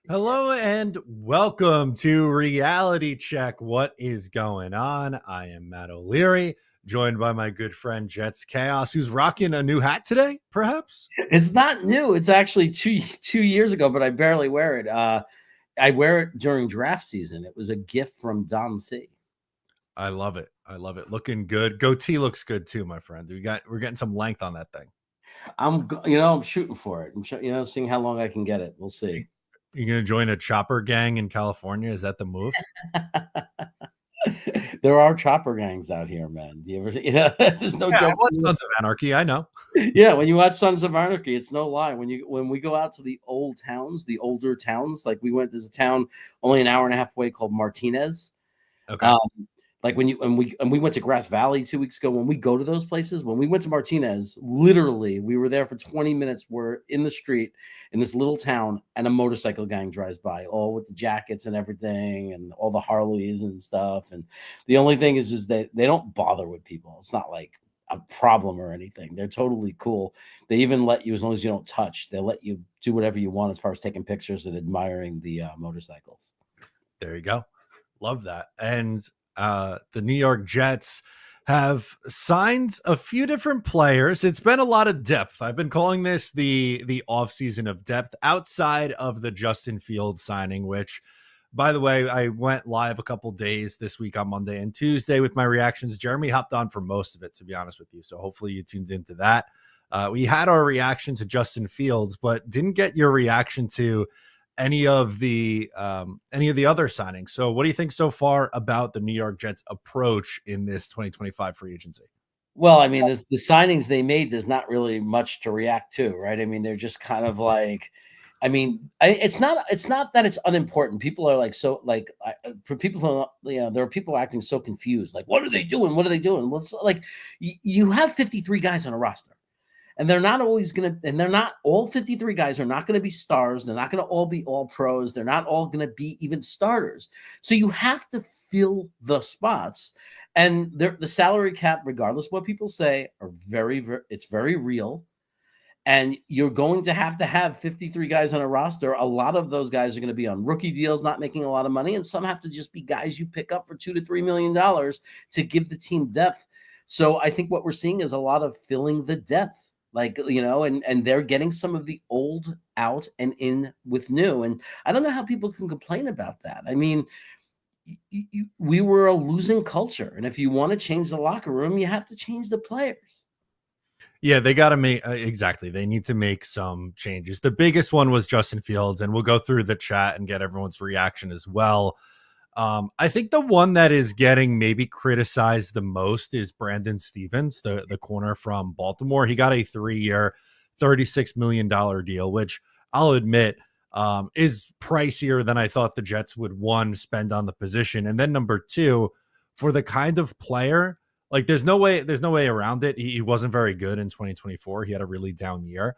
Hello and welcome to Reality Check. What is going on? I am Matt O'Leary, joined by my good friend 𝐒𝐿𝐴𝐽𝑜S, who's rocking a new hat today, perhaps? It's not new. It's actually two years ago, but I barely wear it. I wear it during draft season. It was a gift from Dom C. I love it. I love it. Looking good. Goatee looks good too, my friend. We're getting some length on that thing. I'm shooting for it. Seeing how long I can get it. We'll see. You gonna join a chopper gang in California? Is that the move? There are chopper gangs out here, man. Do you ever? There's no Yeah, I joke. watch Sons of Anarchy. I know. Yeah, when you watch Sons of Anarchy, it's no lie. When we go out to the older towns, like we went. There's a town only an hour and a half away called Martinez. Okay. Like when you and we went to Grass Valley 2 weeks ago. When we go to those places, when we went to Martinez, literally we were there for 20 minutes. We're in the street in this little town, and a motorcycle gang drives by, all with the jackets and everything, and all the Harleys and stuff. And the only thing is that they don't bother with people. It's not like a problem or anything. They're totally cool. They even let you, as long as you don't touch, they'll let you do whatever you want as far as taking pictures and admiring the motorcycles. There you go. Love that. And the New York Jets have signed a few different players. It's been a lot of depth. I've been calling this the offseason of depth outside of the Justin Fields signing, which, by the way, I went live a couple days this week on Monday and Tuesday with my reactions. Jeremy hopped on for most of it, to be honest with you. So hopefully you tuned into that. We had our reaction to Justin Fields, but didn't get your reaction to any of the other signings. So what do you think so far about the New York Jets approach in this 2025 free agency? Well, I mean, the signings they made, there's not really much to react to, right? I mean, they're just kind of like, I mean, it's not that it's unimportant. People are like, so like, for people who, there are people acting so confused. Like, what are they doing? What are they doing? Well, it's like you have 53 guys on a roster. And they're not always going to, and they're not all 53 guys are not going to be stars. They're not going to all be all pros. They're not all going to be even starters. So you have to fill the spots. And the salary cap, regardless of what people say, are it's very real. And you're going to have 53 guys on a roster. A lot of those guys are going to be on rookie deals, not making a lot of money. And some have to just be guys you pick up for $2 to $3 million to give the team depth. So I think what we're seeing is a lot of filling the depth. And they're getting some of the old out and in with new. And I don't know how people can complain about that. I mean, we were a losing culture. And if you want to change the locker room, you have to change the players. Yeah, they got to make exactly. They need to make some changes. The biggest one was Justin Fields, and we'll go through the chat and get everyone's reaction as well. I think the one that is getting maybe criticized the most is Brandon Stephens, the corner from Baltimore. He got a 3-year, $36 million deal, which I'll admit is pricier than I thought the Jets would, one, spend on the position. And then number two, for the kind of player, like there's no way around it. He wasn't very good in 2024. He had a really down year.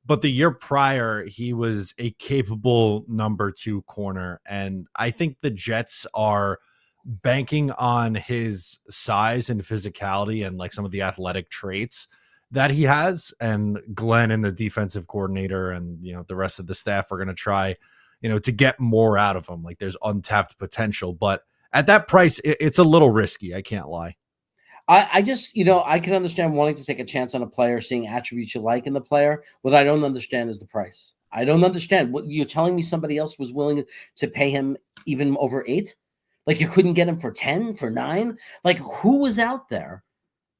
But the year prior, he was a capable number 2 corner. And I think the Jets are banking on his size and physicality and like some of the athletic traits that he has. And Glenn and the defensive coordinator and, the rest of the staff are going to try, to get more out of him. Like there's untapped potential. But at that price, it's a little risky. I can't lie. I just, I can understand wanting to take a chance on a player, seeing attributes you like in the player. What I don't understand is the price. I don't understand. What you're telling me somebody else was willing to pay him even over 8? Like you couldn't get him for 10, for 9? Like who was out there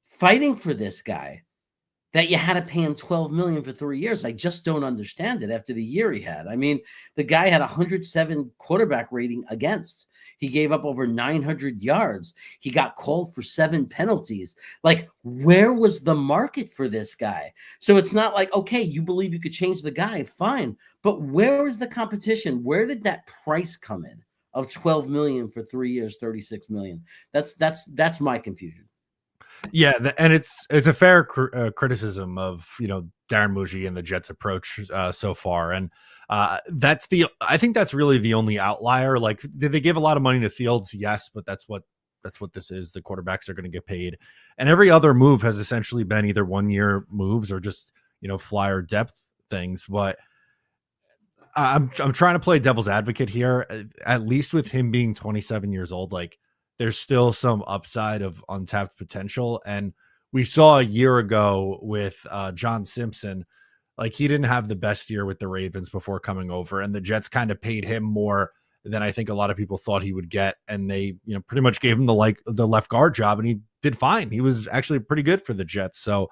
fighting for this guy that you had to pay him $12 million for 3 years? I just don't understand it after the year he had. I mean, the guy had 107 quarterback rating against. He gave up over 900 yards. He got called for 7 penalties. Like, where was the market for this guy? So it's not like, okay, you believe you could change the guy, fine. But where is the competition? Where did that price come in of $12 million for 3 years, $36 million? That's my confusion. Yeah, and it's a fair criticism of Darren Muji and the Jets' approach so far, and I think that's really the only outlier. Like, did they give a lot of money to Fields? Yes, but that's what this is. The quarterbacks are going to get paid, and every other move has essentially been either 1-year moves or just flyer depth things. But I'm trying to play devil's advocate here. At least with him being 27 years old, like there's still some upside of untapped potential. And we saw a year ago with John Simpson, like he didn't have the best year with the Ravens before coming over, and the Jets kind of paid him more than I think a lot of people thought he would get, and they pretty much gave him the left guard job, and he did fine. He was actually pretty good for the Jets, so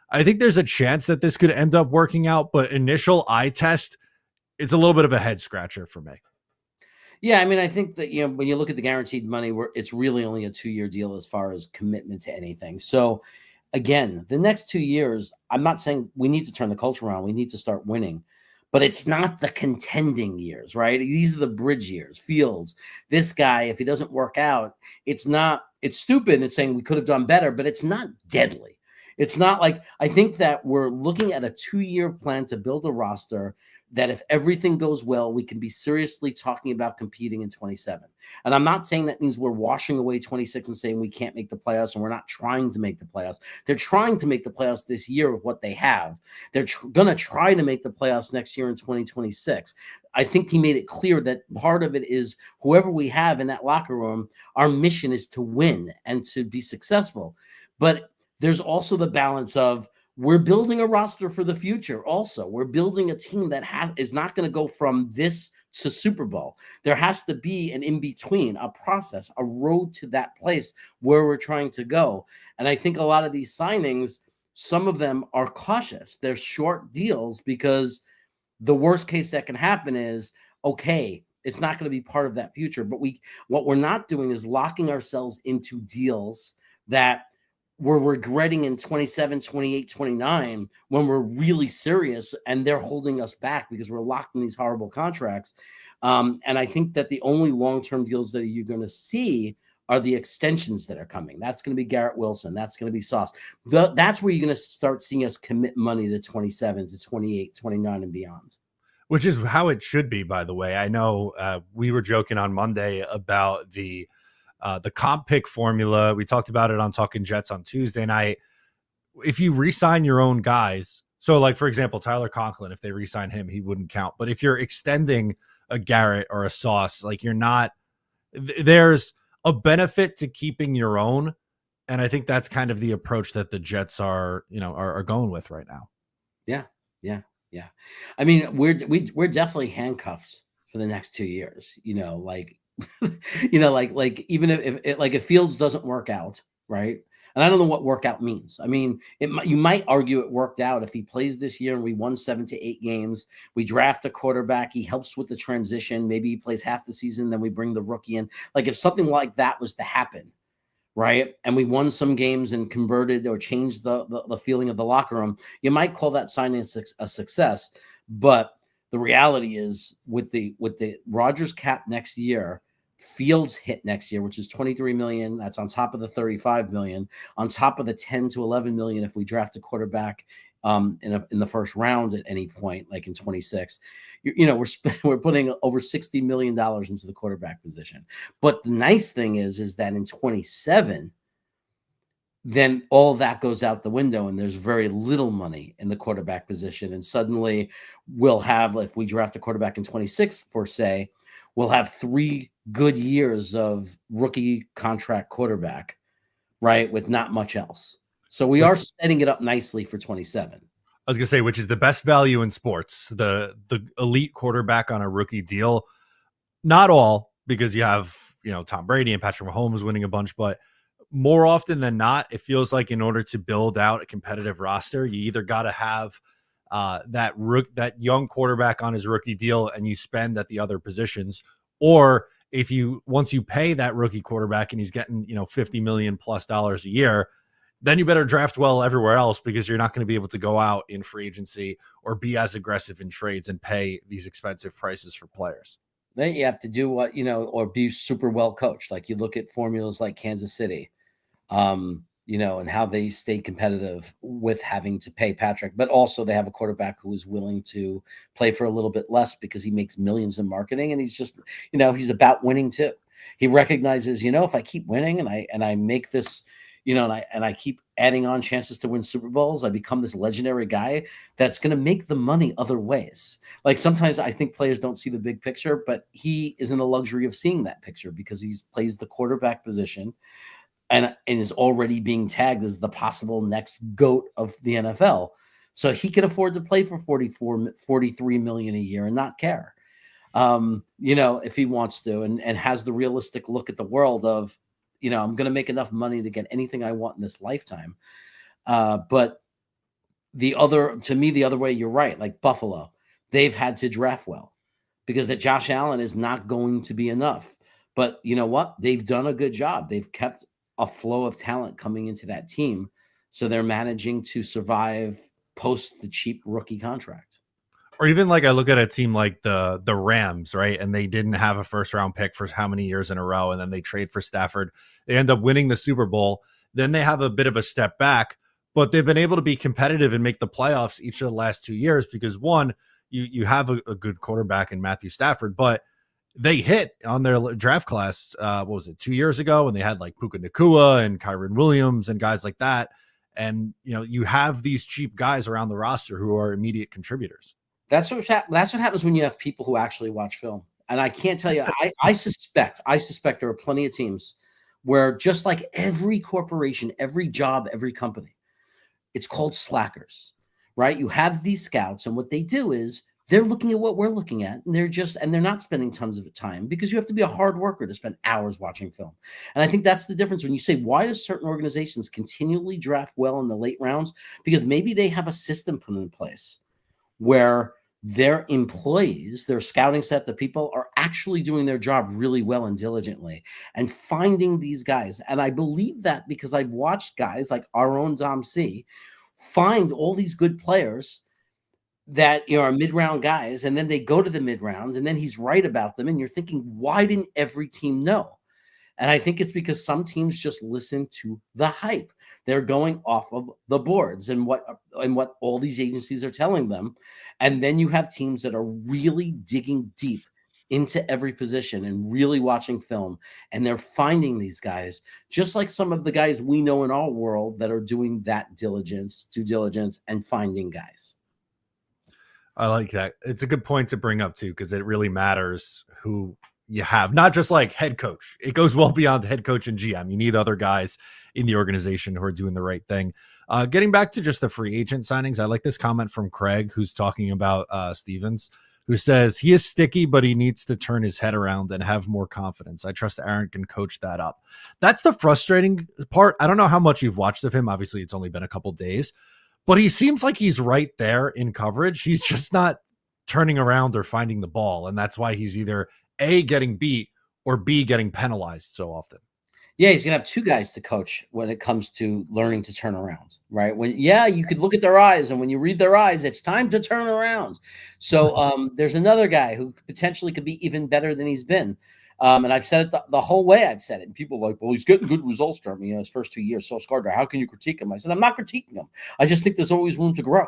I think there's a chance that this could end up working out. But initial eye test, it's a little bit of a head scratcher for me. Yeah, I mean, I think that when you look at the guaranteed money, it's really only a 2-year deal as far as commitment to anything. So again, the next 2 years, I'm not saying we need to turn the culture around. We need to start winning, but it's not the contending years, right? These are the bridge years. Fields, this guy, if he doesn't work out, it's stupid. It's saying we could have done better, but it's not deadly. It's not like, I think that we're looking at a 2-year plan to build a roster that if everything goes well, we can be seriously talking about competing in 27. And I'm not saying that means we're washing away 26 and saying we can't make the playoffs and we're not trying to make the playoffs. They're trying to make the playoffs this year with what they have. They're going to try to make the playoffs next year in 2026. I think he made it clear that part of it is whoever we have in that locker room, our mission is to win and to be successful. But there's also the balance of, we're building a roster for the future. Also, we're building a team that is not going to go from this to Super Bowl. There has to be an in-between, a process, a road to that place where we're trying to go. And I think a lot of these signings, some of them are cautious. They're short deals because the worst case that can happen is, okay, it's not going to be part of that future. But what we're not doing is locking ourselves into deals that we're regretting in 27, 28, 29 when we're really serious and they're holding us back because we're locked in these horrible contracts. And I think that the only long-term deals that you're going to see are the extensions that are coming. That's going to be Garrett Wilson. That's going to be Sauce. That's where you're going to start seeing us commit money to 27, to 28, 29 and beyond. Which is how it should be, by the way. I know we were joking on Monday about the comp pick formula. We talked about it on Talkin' Jets on Tuesday night. If you re-sign your own guys, so like, for example, Tyler Conklin, if they re-sign him, he wouldn't count. But if you're extending a Garrett or a Sauce, like there's a benefit to keeping your own. And I think that's kind of the approach that the Jets are going with right now. Yeah. I mean, we're definitely handcuffed for the next 2 years, like even if Fields doesn't work out, right? And I don't know what workout means. I mean, you might argue it worked out if he plays this year and we won 7 to 8 games. We draft a quarterback. He helps with the transition. Maybe he plays half the season. Then we bring the rookie in. Like if something like that was to happen, right? And we won some games and converted or changed the feeling of the locker room, you might call that signing a success. But the reality is with the Rodgers cap next year, Fields hit next year, which is $23 million. That's on top of the $35 million, on top of the $10 to $11 million if we draft a quarterback in the first round at any point, like in 26. We're putting over $60 million into the quarterback position. But the nice thing is that in 27, then all of that goes out the window and there's very little money in the quarterback position. And suddenly we'll have, if we draft a quarterback in 26, for say, we'll have 3 good years of rookie contract quarterback, right? With not much else. So we are setting it up nicely for 27. I was going to say, which is the best value in sports, the elite quarterback on a rookie deal. Not all, because you have, Tom Brady and Patrick Mahomes winning a bunch, but more often than not, it feels like in order to build out a competitive roster, you either got to have that young quarterback on his rookie deal and you spend at the other positions, or once you pay that rookie quarterback and he's getting $50 million plus a year, then you better draft well everywhere else, because you're not going to be able to go out in free agency or be as aggressive in trades and pay these expensive prices for players. Then you have to do what, or be super well coached. Like you look at formulas like Kansas City, and how they stay competitive with having to pay Patrick, but also they have a quarterback who is willing to play for a little bit less because he makes millions in marketing. And he's just, he's about winning too. He recognizes, if I keep winning and I make this, you know, and I keep adding on chances to win Super Bowls. I become this legendary guy that's going to make the money other ways. Like sometimes I think players don't see the big picture, but he is in the luxury of seeing that picture because he plays the quarterback position and is already being tagged as the possible next GOAT of the NFL. So he can afford to play for 43 million a year and not care. You know, if he wants to, and has the realistic look at the world of, you know, I'm going to make enough money to get anything I want in this lifetime. But the other way, you're right. Like Buffalo, they've had to draft well because that Josh Allen is not going to be enough. But you know what? They've done a good job. They've kept a flow of talent coming into that team. So they're managing to survive post the cheap rookie contract. Or even like I look at a team like the Rams, right? And they didn't have a first round pick for how many years in a row. And then they trade for Stafford. They end up winning the Super Bowl. Then they have a bit of a step back, but they've been able to be competitive and make the playoffs each of the last 2 years because one, you have a good quarterback in Matthew Stafford, but they hit on their draft class. What was it, 2 years ago when they had like Puka Nacua and Kyron Williams and guys like that. And, you know, you have these cheap guys around the roster who are immediate contributors. That's what happens when you have people who actually watch film. And I can't tell you, I suspect there are plenty of teams where just like every corporation, every job, every company, it's called slackers, right? You have these scouts, and what they do is they're looking at what we're looking at, and they're not spending tons of time because you have to be a hard worker to spend hours watching film. And I think that's the difference when you say, why do certain organizations continually draft well in the late rounds? Because maybe they have a system put in place where their employees, their scouting staff, the people are actually doing their job really well and diligently and finding these guys. And I believe that because I've watched guys like our own Dom C find all these good players that, you know, are mid-round guys, and then they go to the mid-rounds, and then he's right about them, and you're thinking, why didn't every team know? And I think it's because some teams just listen to the hype. They're going off of the boards and what all these agencies are telling them. And then you have teams that are really digging deep into every position and really watching film. And they're finding these guys, just like some of the guys we know in our world that are doing that due diligence and finding guys. I like that. It's a good point to bring up too, because it really matters who you have, not just like head coach. It goes well beyond head coach and GM. You need other guys in the organization who are doing the right thing. Getting back to just the free agent signings, I like this comment from Craig, who's talking about Stevens, who says he is sticky, but he needs to turn his head around and have more confidence. I trust Aaron can coach that up. That's the frustrating part. I don't know how much you've watched of him. Obviously, it's only been a couple days, but he seems like he's right there in coverage. He's just not turning around or finding the ball. And that's why he's either A, getting beat, or B, getting penalized so often. Yeah, he's going to have two guys to coach when it comes to learning to turn around, right? You could look at their eyes, and when you read their eyes, it's time to turn around. So there's another guy who potentially could be even better than he's been. And I've said it the whole way I've said it. And people are like, well, he's getting good results, Jeremy, his first 2 years. So Gardner, how can you critique him? I said, I'm not critiquing him. I just think there's always room to grow.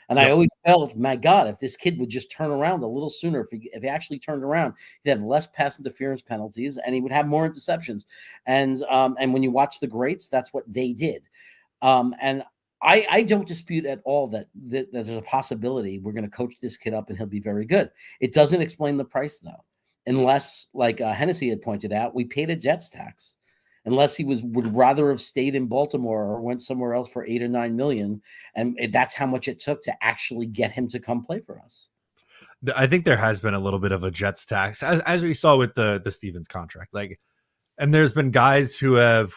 And I always felt, my God, if this kid would just turn around a little sooner, if he actually turned around, he'd have less pass interference penalties and he would have more interceptions. And when you watch the greats, that's what they did. And I don't dispute at all that there's a possibility we're going to coach this kid up and he'll be very good. It doesn't explain the price, though, unless, like Hennessy had pointed out, we paid a Jets tax. Unless he would rather have stayed in Baltimore or went somewhere else for $8 or $9 million, and that's how much it took to actually get him to come play for us. I think there has been a little bit of a Jets tax, as we saw with the Stevens contract. Like, and there's been guys who have,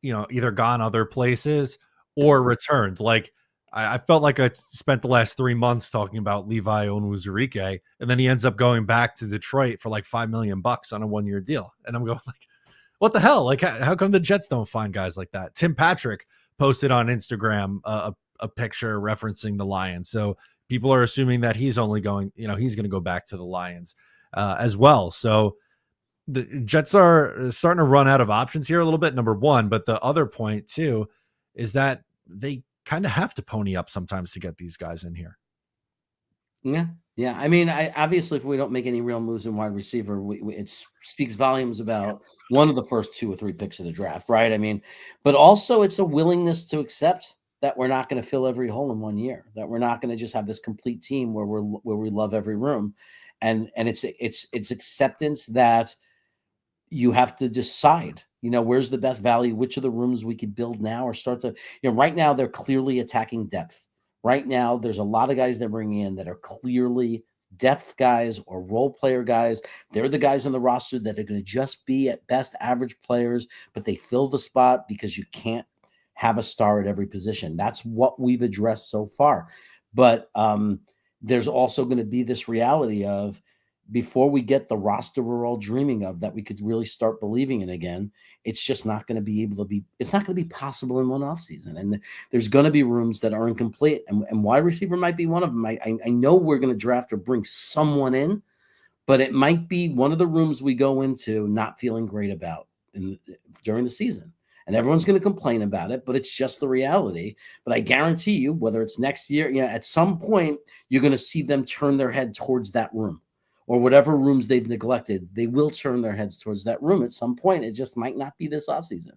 you know, either gone other places or returned. Like, I felt like I spent the last 3 months talking about Levi Onwuzurike, and then he ends up going back to Detroit for like $5 million on a 1-year deal, and I'm going like, what the hell? Like, how come the Jets don't find guys like that? Tim Patrick posted on Instagram a picture referencing the Lions. So people are assuming that he's only going, you know, he's going to go back to the Lions as well. So the Jets are starting to run out of options here a little bit, number one. But the other point, too, is that they kind of have to pony up sometimes to get these guys in here. Yeah. Yeah, I mean, I obviously, if we don't make any real moves in wide receiver, it speaks volumes about one of the first 2 or 3 picks of the draft, right? I mean, but also it's a willingness to accept that we're not going to fill every hole in 1 year, that we're not going to just have this complete team where we love every room, and it's acceptance that you have to decide, where's the best value, which of the rooms we could build now or start to, right now they're clearly attacking depth. Right now, there's a lot of guys they're bringing in that are clearly depth guys or role player guys. They're the guys on the roster that are going to just be at best average players, but they fill the spot because you can't have a star at every position. That's what we've addressed so far. But there's also going to be this reality of, before we get the roster we're all dreaming of that we could really start believing in again, it's just not going to be it's not going to be possible in one offseason. And there's going to be rooms that are incomplete. And wide receiver might be one of them. I know we're going to draft or bring someone in, but it might be one of the rooms we go into not feeling great about during the season. And everyone's going to complain about it, but it's just the reality. But I guarantee you, whether it's next year, at some point, you're going to see them turn their head towards that room, or whatever rooms they've neglected. They will turn their heads towards that room at some point. It just might not be this offseason.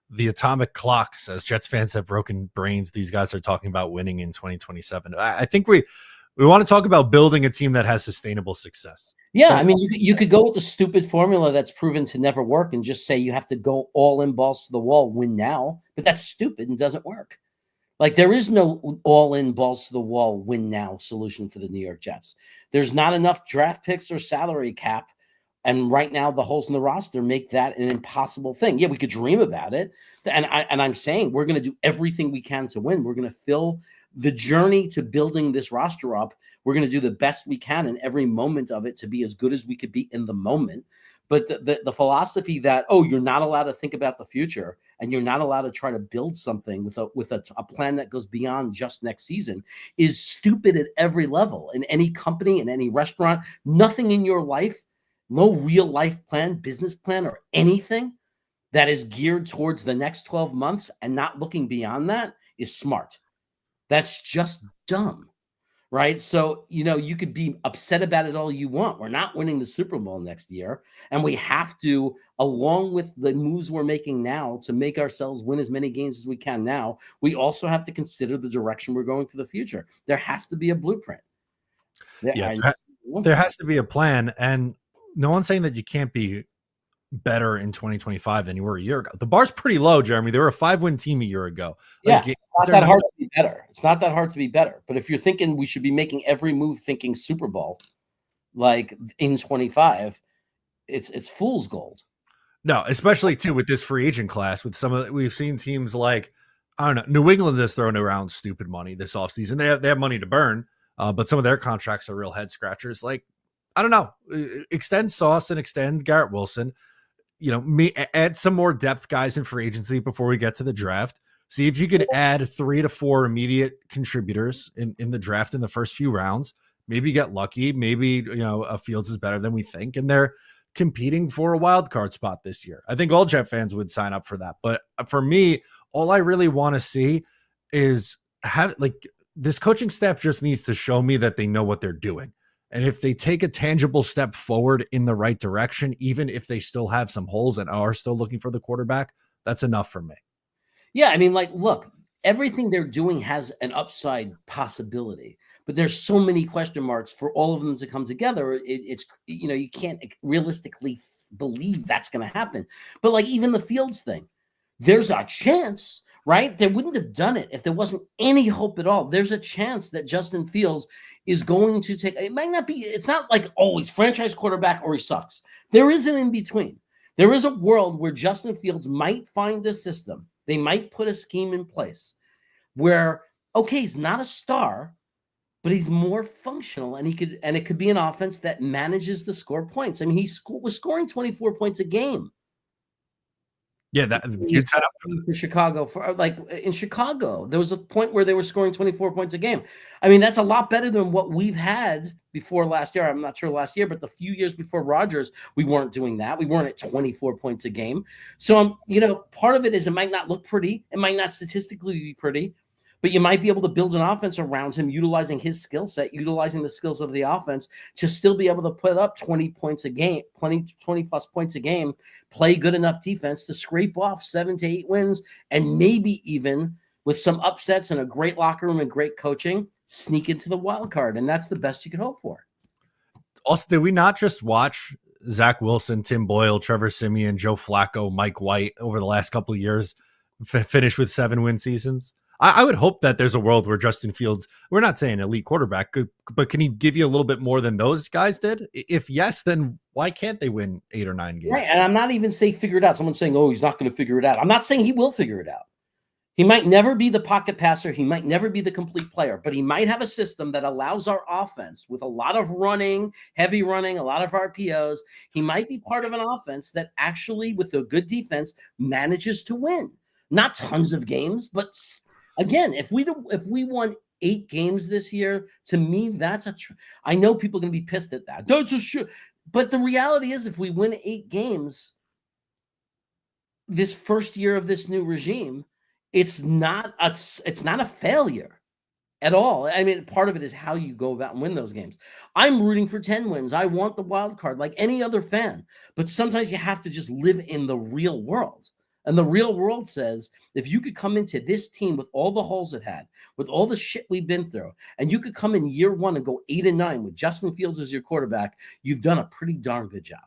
The atomic clock says Jets fans have broken brains. These guys are talking about winning in 2027. I think we want to talk about building a team that has sustainable success. Yeah, I mean, you could go with the stupid formula that's proven to never work and just say you have to go all in, balls to the wall, win now. But that's stupid and doesn't work. Like, there is no all-in, balls to the wall, win now solution for the New York Jets. There's not enough draft picks or salary cap. And right now, the holes in the roster make that an impossible thing. Yeah, we could dream about it. And I'm saying we're going to do everything we can to win. We're going to fill the journey to building this roster up. We're going to do the best we can in every moment of it to be as good as we could be in the moment. But the philosophy that, you're not allowed to think about the future and you're not allowed to try to build something with a plan that goes beyond just next season is stupid at every level. In any company, in any restaurant, nothing in your life, no real life plan, business plan, or anything that is geared towards the next 12 months and not looking beyond that is smart. That's just dumb. Right. So, you could be upset about it all you want. We're not winning the Super Bowl next year. And we have to, along with the moves we're making now to make ourselves win as many games as we can now, we also have to consider the direction we're going to the future. There has to be a blueprint. There has to be a plan. And no one's saying that you can't be better in 2025 than you were a year ago. The bar's pretty low, Jeremy. They were a 5-win team a year ago. It's not that hard to be better. It's not that hard to be better. But if you're thinking we should be making every move thinking Super Bowl, like in 25, it's fool's gold. No, especially too with this free agent class. With we've seen teams like, I don't know, New England has thrown around stupid money this offseason. They have money to burn, but some of their contracts are real head scratchers. Like, I don't know, extend Sauce and extend Garrett Wilson. Add some more depth guys in free agency before we get to the draft. See if you could add 3 to 4 immediate contributors in the draft in the first few rounds. Maybe get lucky. Maybe, Fields is better than we think. And they're competing for a wild card spot this year. I think all Jet fans would sign up for that. But for me, all I really want to see is this coaching staff just needs to show me that they know what they're doing. And if they take a tangible step forward in the right direction, even if they still have some holes and are still looking for the quarterback, that's enough for me. Yeah, I mean, look, everything they're doing has an upside possibility, but there's so many question marks for all of them to come together. It's you can't realistically believe that's going to happen. But like even the Fields thing, there's a chance, right? They wouldn't have done it if there wasn't any hope at all. There's a chance that Justin Fields is going to take, it might not be, it's not like, he's franchise quarterback or he sucks. There is an in between. There is a world where Justin Fields might find a system. They might put a scheme in place where, he's not a star, but he's more functional and it could be an offense that manages to score points. I mean, he was scoring 24 points a game. Yeah, that you'd set up for Chicago. In Chicago, there was a point where they were scoring 24 points a game. I mean, that's a lot better than what we've had before last year. I'm not sure last year, but the few years before Rodgers, we weren't doing that. We weren't at 24 points a game. So, part of it is it might not look pretty. It might not statistically be pretty, but you might be able to build an offense around him, utilizing his skill set, utilizing the skills of the offense to still be able to put up 20 points a game, 20 plus points a game, play good enough defense to scrape off 7 to 8 wins, and maybe even with some upsets and a great locker room and great coaching, sneak into the wild card. And that's the best you could hope for. Also, did we not just watch Zach Wilson, Tim Boyle, Trevor Siemian, Joe Flacco, Mike White over the last couple of years finish with 7-win seasons? I would hope that there's a world where Justin Fields, we're not saying elite quarterback, but can he give you a little bit more than those guys did? If yes, then why can't they win 8 or 9 games? Right, and I'm not even saying figure it out. Someone's saying, oh, he's not going to figure it out. I'm not saying he will figure it out. He might never be the pocket passer. He might never be the complete player, but he might have a system that allows our offense with a lot of running, heavy running, a lot of RPOs. He might be part of an offense that actually, with a good defense, manages to win. Not tons of games, but again, if we won 8 games this year, to me, that's I know people are going to be pissed at that. That's a shit. But the reality is, if we win 8 games this first year of this new regime, it's not a failure at all. I mean, part of it is how you go about and win those games. I'm rooting for 10 wins. I want the wild card like any other fan. But sometimes you have to just live in the real world. And the real world says, if you could come into this team with all the holes it had, with all the shit we've been through, and you could come in year 1 and go 8-9 with Justin Fields as your quarterback, you've done a pretty darn good job.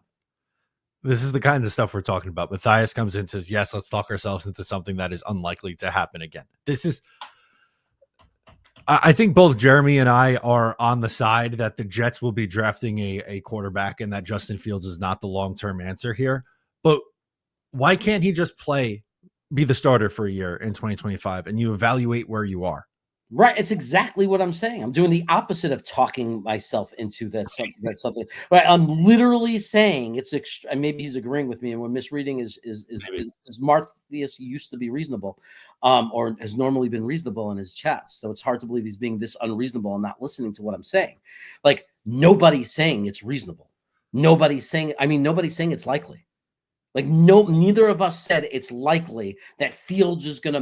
This is the kind of stuff we're talking about. Matthias comes in and says, yes, let's talk ourselves into something that is unlikely to happen again. I think both Jeremy and I are on the side that the Jets will be drafting a quarterback and that Justin Fields is not the long-term answer here. But why can't he just be the starter for a year in 2025 and you evaluate where you are? Right. It's exactly what I'm saying. I'm doing the opposite of talking myself into that something. Right. I'm literally saying and maybe he's agreeing with me, and we're misreading is Marthius used to be reasonable, or has normally been reasonable in his chats. So it's hard to believe he's being this unreasonable and not listening to what I'm saying. Like, nobody's saying it's reasonable. Nobody's saying it's likely. Like, neither of us said it's likely that Fields is going to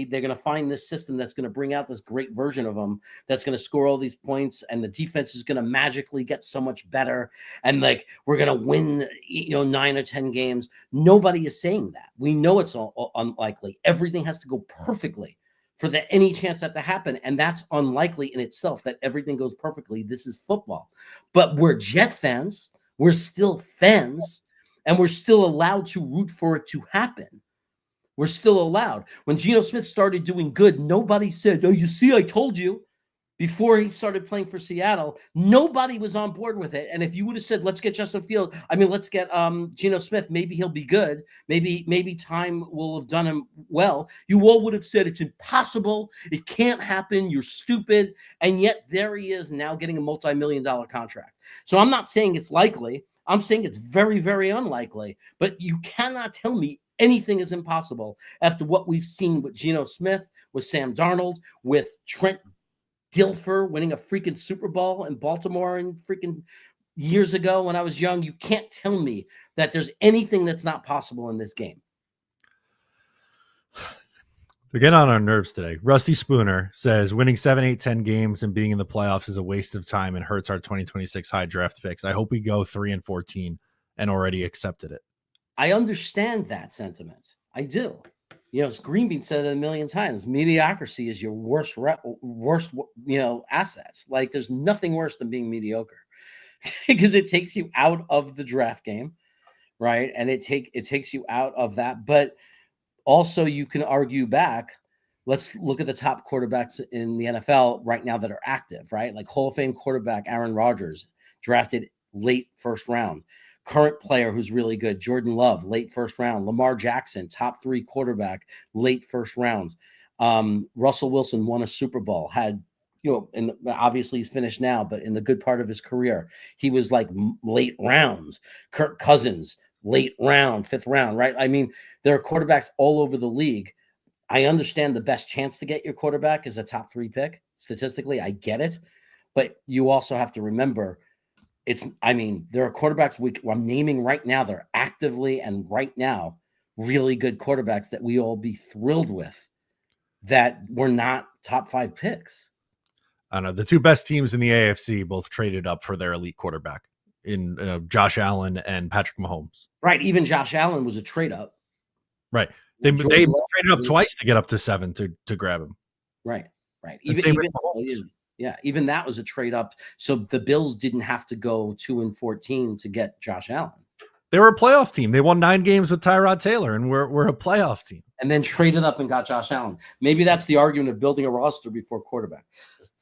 they're going to find this system that's going to bring out this great version of him that's going to score all these points, and the defense is going to magically get so much better, and like we're going to win 9 or 10 games. Nobody is saying that. We know it's all unlikely. Everything has to go perfectly for any chance that to happen, and that's unlikely in itself that everything goes perfectly. This is football. But we're Jet fans. We're still fans. And we're still allowed to root for it to happen. We're still allowed. When Geno Smith started doing good, nobody said, oh, you see, I told you. Before he started playing for Seattle, nobody was on board with it. And if you would have said, let's get Justin Fields, let's get Geno Smith, maybe he'll be good. Maybe time will have done him well. You all would have said it's impossible. It can't happen. You're stupid. And yet there he is now getting a multi-million-dollar contract. So I'm not saying it's likely. I'm saying it's very, very unlikely, but you cannot tell me anything is impossible after what we've seen with Geno Smith, with Sam Darnold, with Trent Dilfer winning a freaking Super Bowl in Baltimore and freaking years ago when I was young. You can't tell me that there's anything that's not possible in this game. They're getting on our nerves today. Rusty Spooner says winning 7, 8, 10 games and being in the playoffs is a waste of time and hurts our 2026 high draft picks. I hope we go 3-14 and already accepted it. I understand that sentiment. I do. As Greenbean said it a million times, mediocrity is your worst asset. Like, there's nothing worse than being mediocre because it takes you out of the draft game, right? And it takes you out of that. But also, you can argue back. Let's look at the top quarterbacks in the NFL right now that are active, right? Like Hall of Fame quarterback Aaron Rodgers, drafted late first round. Current player who's really good, Jordan Love, late first round. Lamar Jackson, top 3 quarterback, late first round. Russell Wilson won a Super Bowl, had, and obviously he's finished now, but in the good part of his career, he was like late rounds. Kirk Cousins, late round, 5th round, right? I mean, there are quarterbacks all over the league. I understand the best chance to get your quarterback is a top 3 pick. Statistically, I get it. But you also have to remember, there are quarterbacks I'm naming right now that are actively and right now really good quarterbacks that we all be thrilled with. that were not top 5 picks. I don't know. The two best teams in the AFC both traded up for their elite quarterback in Josh Allen and Patrick Mahomes. Right. Even Josh Allen was a trade up. Right. They traded up twice to get up to 7 to grab him. Right. Right. Even that was a trade up. So the Bills didn't have to go 2-14 to get Josh Allen. They were a playoff team. They won 9 games with Tyrod Taylor, and we're a playoff team. And then traded up and got Josh Allen. Maybe that's the argument of building a roster before quarterback.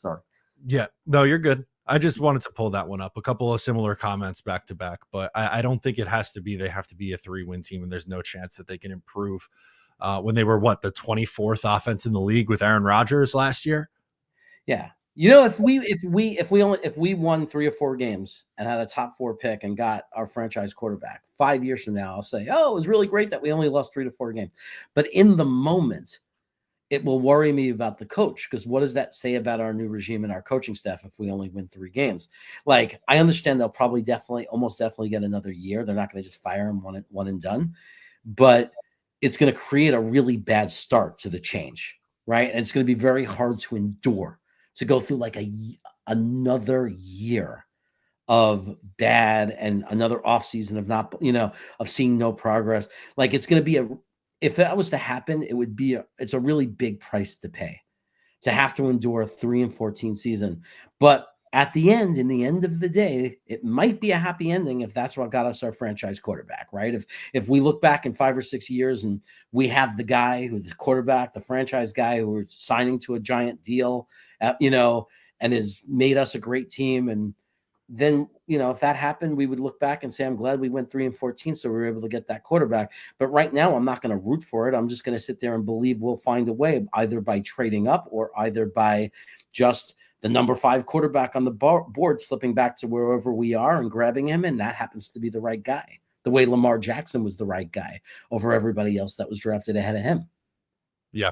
Sorry. Yeah. No, you're good. I just wanted to pull that one up. A couple of similar comments back to back, but I don't think it has to be. They have to be a 3-win team, and there's no chance that they can improve when they were the 24th offense in the league with Aaron Rodgers last year. Yeah. If we won 3 or 4 games and had a top 4 pick and got our franchise quarterback 5 years from now, I'll say, oh, it was really great that we only lost 3 to 4 games. But in the moment, it will worry me about the coach, because what does that say about our new regime and our coaching staff if we only win 3 games? Like, I understand they'll probably almost definitely get another year. They're not going to just fire him one and done, but it's going to create a really bad start to the change, right? And it's going to be very hard to endure, to go through like another year of bad and another offseason of not, of seeing no progress. Like, it's going to be if that was to happen, it's a really big price to pay to have to endure a 3-14 season. But in the end of the day, it might be a happy ending if that's what got us our franchise quarterback, right? If we look back in 5 or 6 years and we have the guy who's the quarterback, the franchise guy who we're signing to a giant deal, and has made us a great team, and then, if that happened, we would look back and say, I'm glad we went 3-14, so we were able to get that quarterback. But right now, I'm not going to root for it. I'm just going to sit there and believe we'll find a way, either by trading up or either by just the number 5 quarterback on the board slipping back to wherever we are and grabbing him, and that happens to be the right guy. The way Lamar Jackson was the right guy over everybody else that was drafted ahead of him. Yeah,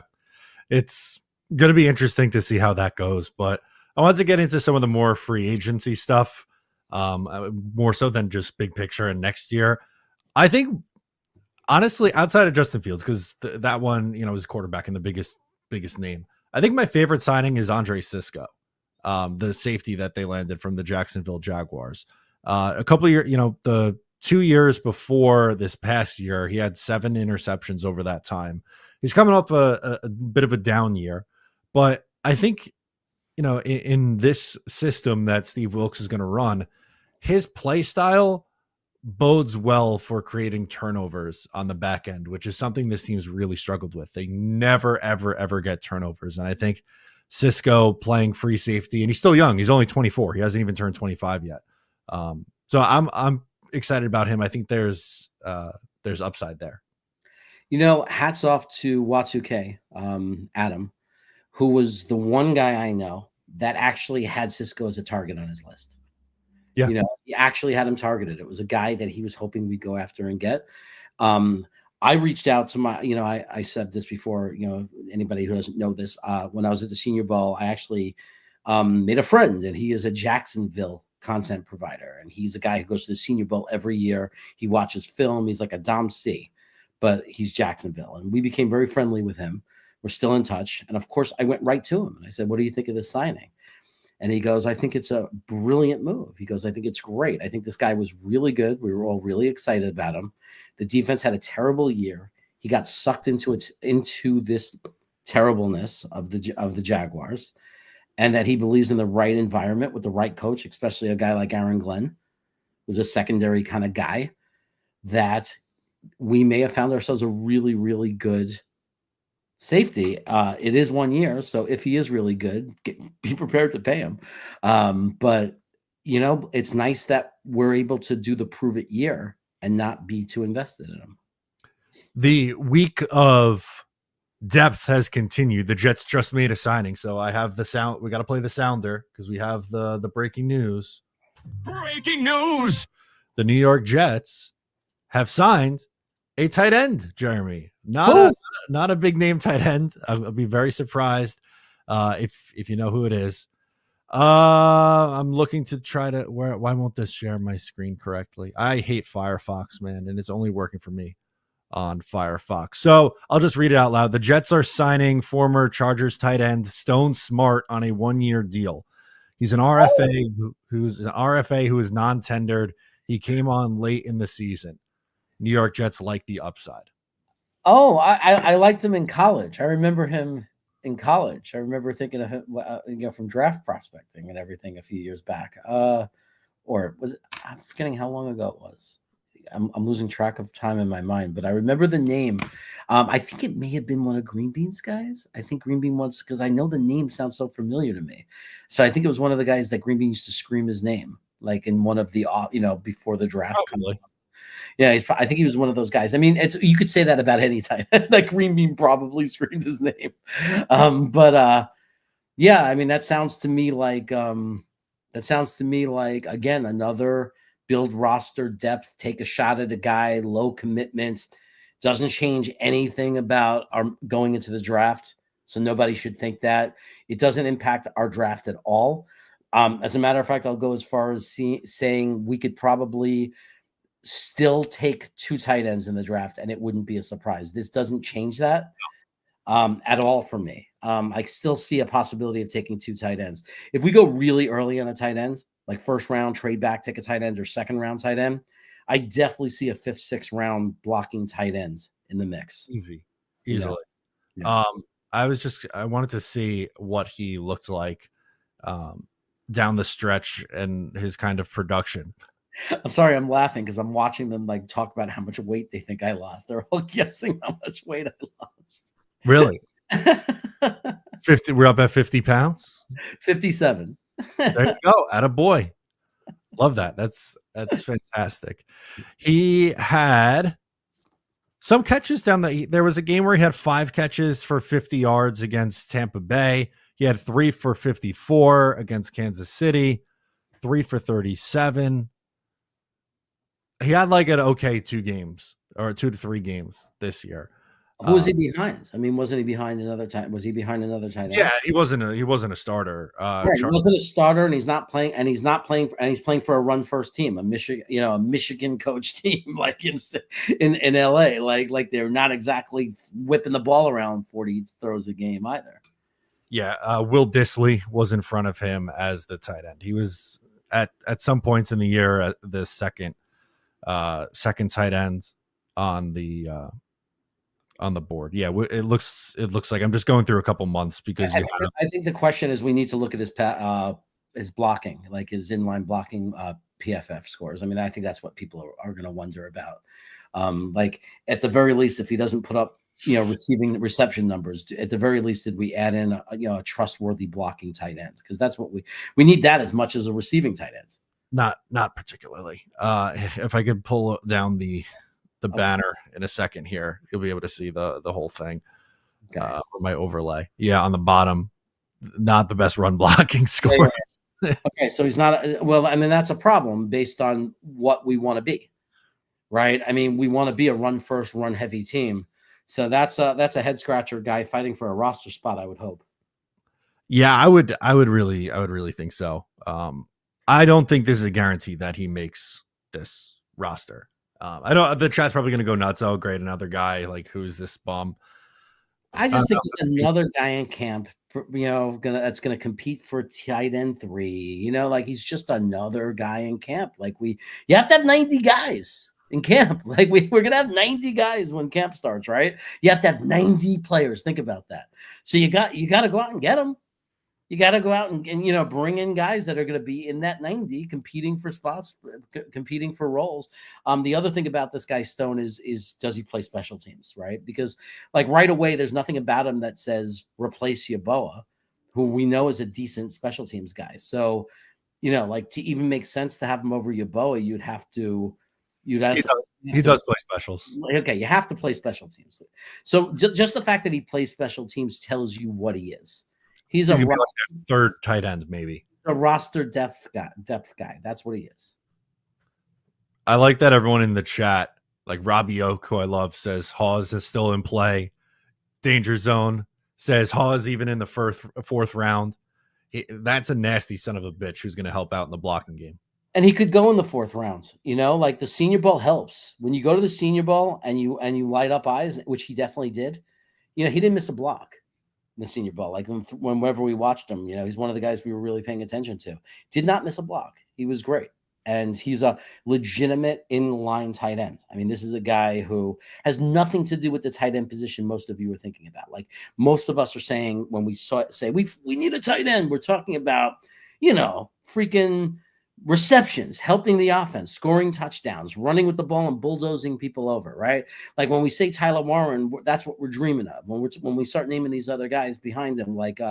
it's going to be interesting to see how that goes, but I wanted to get into some of the more free agency stuff, more so than just big picture and next year. I think, honestly, outside of Justin Fields, because that one, is quarterback and the biggest name. I think my favorite signing is Andre Cisco, the safety that they landed from the Jacksonville Jaguars. A couple of years, the 2 years before this past year, he had 7 interceptions over that time. He's coming off a bit of a down year, but I think, in this system that Steve Wilkes is going to run, his play style bodes well for creating turnovers on the back end, which is something this team's really struggled with. They never, ever, ever get turnovers. And I think Cisco playing free safety, and he's still young. He's only 24. He hasn't even turned 25 yet. So I'm excited about him. I think there's upside there. Hats off to 𝐒𝐿2𝐾, Adam, who was the one guy I know that actually had Cisco as a target on his list. Yeah. He actually had him targeted. It was a guy that he was hoping we'd go after and get. I reached out to my, I said this before, anybody who doesn't know this, when I was at the Senior Bowl, I actually made a friend, and he is a Jacksonville content provider. And he's a guy who goes to the Senior Bowl every year. He watches film. He's like a Dom C, but he's Jacksonville. And we became very friendly with him. We're still in touch. And of course, I went right to him and I said, what do you think of this signing? And he goes, I think it's a brilliant move. He goes, I think it's great. I think this guy was really good. We were all really excited about him. The defense had a terrible year. He got sucked into this terribleness of the Jaguars, and that he believes in the right environment with the right coach, especially a guy like Aaron Glenn, who's a secondary kind of guy, that we may have found ourselves a really, really good safety. It is 1 year, so if he is really good, be prepared to pay him. But it's nice that we're able to do the prove it year and not be too invested in him. The week of depth has continued. The Jets just made a signing, so I have the sound. We got to play the sounder because we have the breaking news. Breaking news! The New York Jets have signed a tight end, Jeremy. Not a big name tight end. I'll be very surprised if you know who it is. I'm looking to try to why won't this share my screen correctly? I hate Firefox, man, and it's only working for me. on Firefox. So I'll just read it out loud. The Jets are signing former Chargers tight end Stone Smartt on a 1-year deal. He's an RFA who is non-tendered. He came on late in the season. New York Jets like the upside. Oh, I liked him in college. I remember him in college. I remember thinking of him, from draft prospecting and everything a few years back. Or was it? I'm forgetting how long ago it was. I'm losing track of time in my mind, but I remember the name. I think it may have been one of Green Bean's guys. I think Green Bean once, because I know the name sounds so familiar to me. So I think it was one of the guys that Green Bean used to scream his name, like in one of the, before the draft. Yeah, I think he was one of those guys. I mean, you could say that about any time. Like Green Bean probably screamed his name. Yeah, I mean, that sounds to me like again, another build roster depth, take a shot at a guy, low commitment, doesn't change anything about our going into the draft. So nobody should think that. It doesn't impact our draft at all. As a matter of fact, I'll go as far as saying we could probably still take 2 tight ends in the draft and it wouldn't be a surprise. This doesn't change that at all for me. I still see a possibility of taking 2 tight ends. If we go really early on a tight end, like first round, trade back, take a tight end, or second round tight end, I definitely see a 5th, 6th round blocking tight end in the mix. Easily. Yeah. I wanted to see what he looked like down the stretch and his kind of production. I'm sorry, I'm laughing because I'm watching them like talk about how much weight they think I lost. They're all guessing how much weight I lost. Really? 50. We're up at 50 pounds. 57. There you go. Atta boy. Love that. That's fantastic. He had some catches there was a game where he had 5 catches for 50 yards against Tampa Bay. He had 3 for 54 against Kansas City, 3 for 37. He had like an okay 2 games or 2 to 3 games this year. Who was he behind? I mean, wasn't he behind another time? Was he behind another tight end? Yeah, he wasn't a starter. Right, he wasn't a starter, and he's playing for a run first team, a Michigan coach team, like in LA. Like they're not exactly whipping the ball around 40 throws a game either. Yeah, Will Dissly was in front of him as the tight end. He was at some points in the year at the second tight end on the board. Yeah, it looks like I'm just going through a couple months because I think the question is we need to look at his blocking, like his inline blocking PFF scores. I mean, I think that's what people are going to wonder about. Like at the very least, if he doesn't put up reception numbers, at the very least, did we add in a trustworthy blocking tight end? Because that's what we need that as much as a receiving tight end. Not particularly. If I could pull down the banner in a second here, you'll be able to see the whole thing. Okay. My overlay. Yeah, on the bottom, not the best run blocking scores. Okay, so he's not well. I mean, that's a problem based on what we want to be, right? I mean, we want to be a run first, run heavy team. So that's a head scratcher guy fighting for a roster spot, I would hope. Yeah, I would really think so. I don't think this is a guarantee that he makes this roster. I know the chat's probably going to go nuts. Oh, great, another guy. Like, who's this bum? I just think it's another guy in camp, that's going to compete for tight end 3. Like he's just another guy in camp. Like you have to have 90 guys in camp. Like we're going to have 90 guys when camp starts, right? You have to have 90 players. Think about that. So you got to go out and get them. You got to go out and bring in guys that are going to be in that 90, competing for spots, competing for roles. The other thing about this guy Stone is does he play special teams, right? Because like right away, there's nothing about him that says replace YEBOA, who we know is a decent special teams guy. So, like to even make sense to have him over YEBOA, he does play specials. Okay, you have to play special teams. So just the fact that he plays special teams tells you what he is. He's a third tight end, maybe a roster depth guy. That's what he is. I like that everyone in the chat, like Robbie Oak, who I love, says Hawes is still in play. Danger Zone says Hawes even in the fourth round. That's a nasty son of a bitch who's going to help out in the blocking game. And he could go in the 4th round, like the Senior Bowl helps. When you go to the Senior Bowl and you light up eyes, which he definitely did, he didn't miss a block in the Senior Bowl. Like whenever we watched him, he's one of the guys we were really paying attention to. Did not miss a block. He was great. And he's a legitimate in-line tight end. I mean, this is a guy who has nothing to do with the tight end position most of you are thinking about. Like most of us are saying when we say we need a tight end, we're talking about, freaking receptions, helping the offense, scoring touchdowns, running with the ball and bulldozing people over, right? Like when we say Tyler Warren, that's what we're dreaming of. When we start naming these other guys behind him, like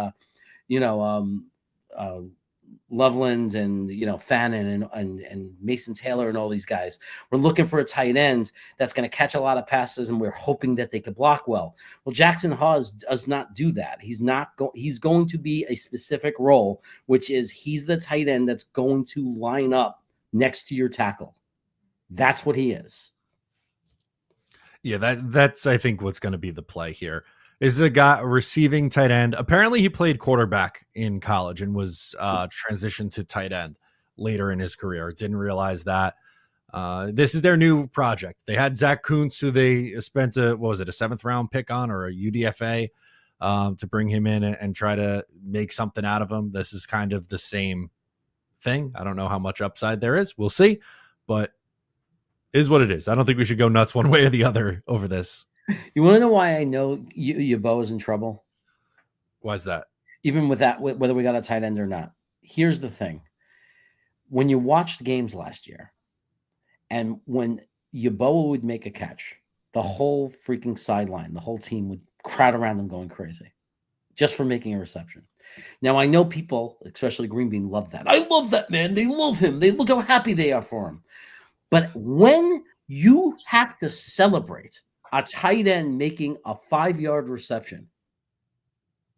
Loveland and Fannin and Mason Taylor and all these guys. We're looking for a tight end that's going to catch a lot of passes, and we're hoping that they could block well. Well, Jackson Hawes does not do that. He's going to be a specific role, which is he's the tight end that's going to line up next to your tackle. That's what he is. Yeah, that's I think what's going to be the play here. Is a guy receiving tight end. Apparently he played quarterback in college and was transitioned to tight end later in his career. Didn't realize that. This is their new project. They had Zach Kuntz, who they spent a 7th round pick on, or a UDFA, to bring him in and try to make something out of him. This is kind of the same thing. I don't know how much upside there is. We'll see, but is what it is. I don't think we should go nuts one way or the other over this. You want to know why I know 𝐒𝐫𝐞𝐫𝐢 is in trouble? Why is that? Even with that, whether we got a tight end or not. Here's the thing. When you watched the games last year, and when 𝐒𝐫𝐞𝐫𝐢 would make a catch, the whole freaking sideline, the whole team would crowd around them going crazy just for making a reception. Now, I know people, especially Green Bean, love that. I love that, man. They love him. They look how happy they are for him. But when you have to celebrate a tight end making a 5-yard reception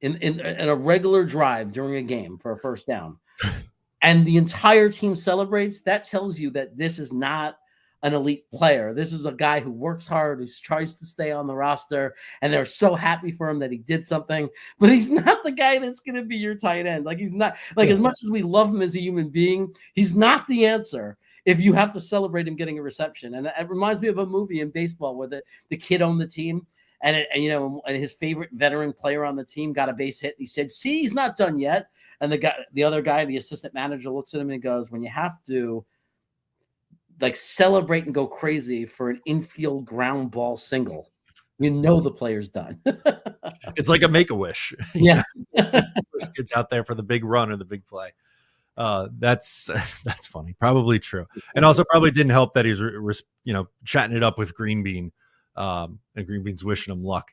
in a regular drive during a game for a first down, and the entire team celebrates, that tells you that this is not an elite player. This is a guy who works hard, who tries to stay on the roster, and they're so happy for him that he did something, but he's not the guy that's going to be your tight end. Like, he's not, like, as much as we love him as a human being, he's not the answer if you have to celebrate him getting a reception. And it reminds me of a movie in baseball where the kid owned the team, and his favorite veteran player on the team got a base hit. He said, "See, he's not done yet." And the other guy, the assistant manager, looks at him and goes, "When you have to like celebrate and go crazy for an infield ground ball single, the player's done." It's like a Make-A-Wish. Yeah. Kids out there for the big run or the big play. That's funny. Probably true. And also probably didn't help that he's chatting it up with Green Bean. And Green Bean's wishing him luck.